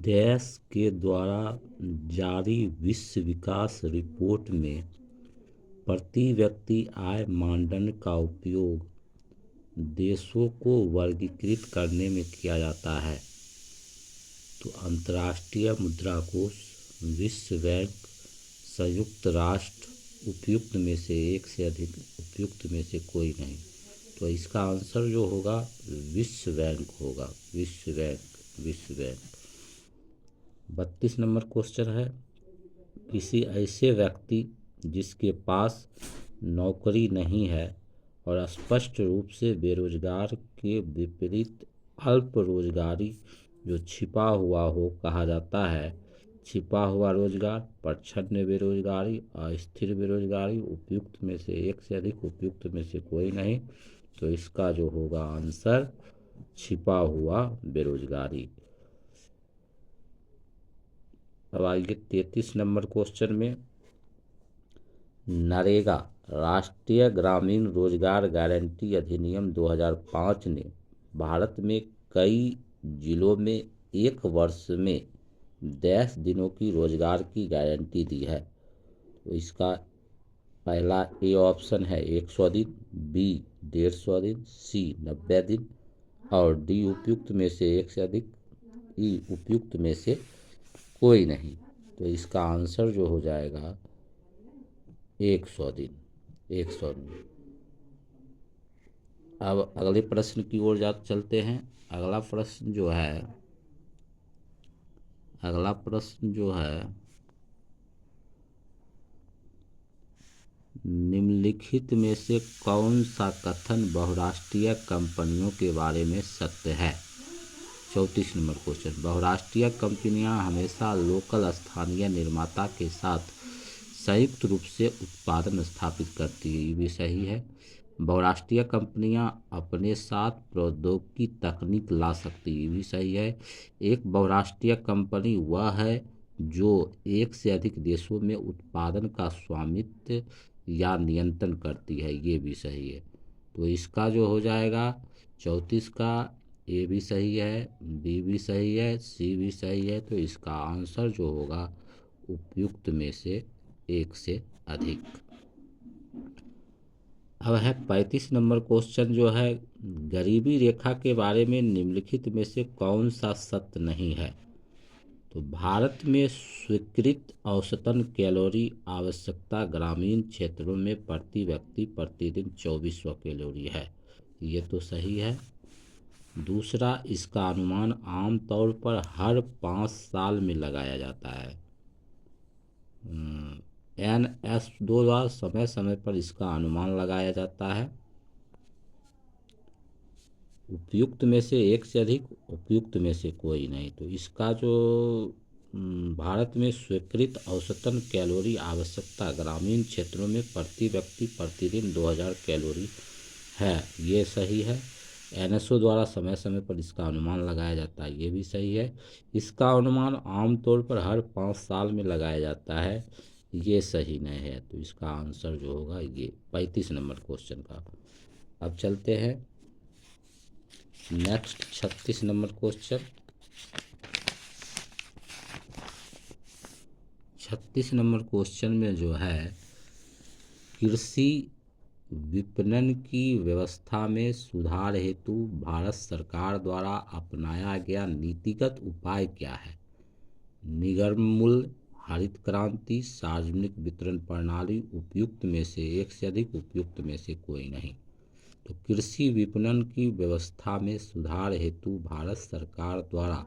देश के द्वारा जारी विश्व विकास रिपोर्ट में प्रति व्यक्ति आय मानदंड का उपयोग देशों को वर्गीकृत करने में किया जाता है। तो अंतर्राष्ट्रीय मुद्रा कोष, विश्व बैंक, संयुक्त राष्ट्र, उपयुक्त में से एक से अधिक, उपयुक्त में से कोई नहीं। तो इसका आंसर जो होगा विश्व बैंक होगा। विश्व बैंक, विश्व बैंक। 32 नंबर क्वेश्चन है, किसी ऐसे व्यक्ति जिसके पास नौकरी नहीं है और स्पष्ट रूप से बेरोजगार के विपरीत अल्प रोजगारी जो छिपा हुआ हो कहा जाता है। छिपा हुआ रोजगार, प्रच्छन्न बेरोजगारी, अस्थिर बेरोजगारी, उपयुक्त में से एक से अधिक, उपयुक्त में से कोई नहीं। तो इसका जो होगा आंसर छिपा हुआ बेरोजगारी। अब आइए 33 नंबर क्वेश्चन में, नरेगा राष्ट्रीय ग्रामीण रोजगार गारंटी अधिनियम 2005 ने भारत में कई जिलों में एक वर्ष में 10 दिनों की रोजगार की गारंटी दी है। तो इसका पहला ए ऑप्शन है 100 दिन, बी 150 दिन, सी 90 दिन और डी उपयुक्त में से एक से अधिक, ई उपयुक्त में से कोई नहीं। तो इसका आंसर जो हो जाएगा 100 दिन। 100 दिन। अब अगले प्रश्न की ओर चलते हैं। अगला प्रश्न जो है निम्नलिखित में से कौन सा कथन बहुराष्ट्रीय कंपनियों के बारे में सत्य है। 34 नंबर क्वेश्चन, बहुराष्ट्रीय कंपनियां हमेशा लोकल स्थानीय निर्माता के साथ संयुक्त रूप से उत्पादन स्थापित करती है। ये भी सही है। बहुराष्ट्रीय कंपनियां अपने साथ प्रौद्योगिकी तकनीक ला सकती है। ये भी सही है। एक बहुराष्ट्रीय कंपनी वह है जो एक से अधिक देशों में उत्पादन का स्वामित्व या नियंत्रण करती है। ये भी सही है। तो इसका जो हो जाएगा 34 का ए भी सही है, बी भी सही है, सी भी सही है। तो इसका आंसर जो होगा उपयुक्त में से एक से अधिक। अब है 35 नंबर क्वेश्चन जो है, गरीबी रेखा के बारे में निम्नलिखित में से कौन सा सत्य नहीं है। तो भारत में स्वीकृत औसतन कैलोरी आवश्यकता ग्रामीण क्षेत्रों में प्रति व्यक्ति प्रतिदिन 2400 कैलोरी है। ये तो सही है। दूसरा, इसका अनुमान आमतौर पर हर 5 साल में लगाया जाता है। NS2 द्वारा समय समय पर इसका अनुमान लगाया जाता है। उपयुक्त में से एक से अधिक, उपयुक्त में से कोई नहीं। तो इसका जो भारत में स्वीकृत औसतन कैलोरी आवश्यकता ग्रामीण क्षेत्रों में प्रति व्यक्ति प्रतिदिन 2000 कैलोरी है। ये सही है। NSO द्वारा समय समय पर इसका अनुमान लगाया जाता है। ये भी सही है। इसका अनुमान आमतौर पर हर 5 साल में लगाया जाता है। ये सही नहीं है। तो इसका आंसर जो होगा ये 35 नंबर क्वेश्चन का। अब चलते हैं next 36 number question. 36 number question में जो है, कृषि विपणन की व्यवस्था में सुधार हेतु भारत सरकार द्वारा अपनाया गया नीतिगत उपाय क्या है। निगम मूल्य, हरित क्रांति, सार्वजनिक वितरण प्रणाली, उपयुक्त में से एक से अधिक, उपयुक्त में से कोई नहीं। तो कृषि विपणन की व्यवस्था में सुधार हेतु भारत सरकार द्वारा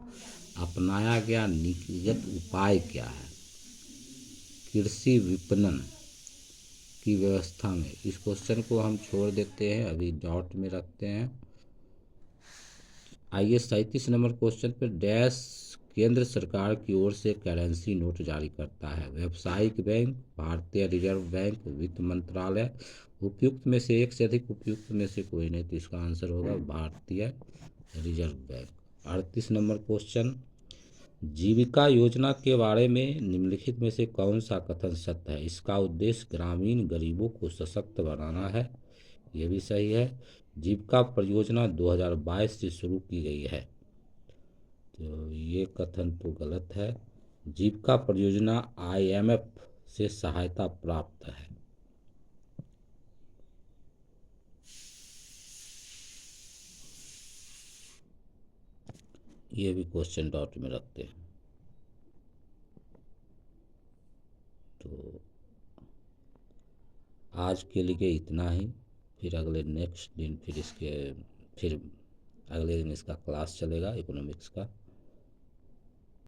अपनाया गया नीतिगत उपाय क्या है। कृषि विपणन की व्यवस्था में, इस क्वेश्चन को हम छोड़ देते हैं, अभी डॉट में रखते हैं। आइए 37 नंबर क्वेश्चन पर, डैश केंद्र सरकार की ओर से करेंसी नोट जारी करता है। व्यावसायिक बैंक, भारतीय रिजर्व बैंक, वित्त मंत्रालय। उपयुक्त में से एक से अधिक, उपयुक्त में से कोई नहीं। तो इसका आंसर होगा भारतीय रिजर्व बैंक। 38 नंबर क्वेश्चन, जीविका योजना के बारे में निम्नलिखित में से कौन सा कथन सत्य है। इसका उद्देश्य ग्रामीण गरीबों को सशक्त बनाना है। यह भी सही है। जीविका परियोजना 2022 से शुरू की गई है। तो ये कथन तो गलत है। जीविका परियोजना आईएमएफ से सहायता प्राप्त है। ये भी क्वेश्चन डॉट में रखते हैं। तो आज के लिए इतना ही। फिर अगले नेक्स्ट दिन फिर अगले दिन इसका क्लास चलेगा इकोनॉमिक्स का।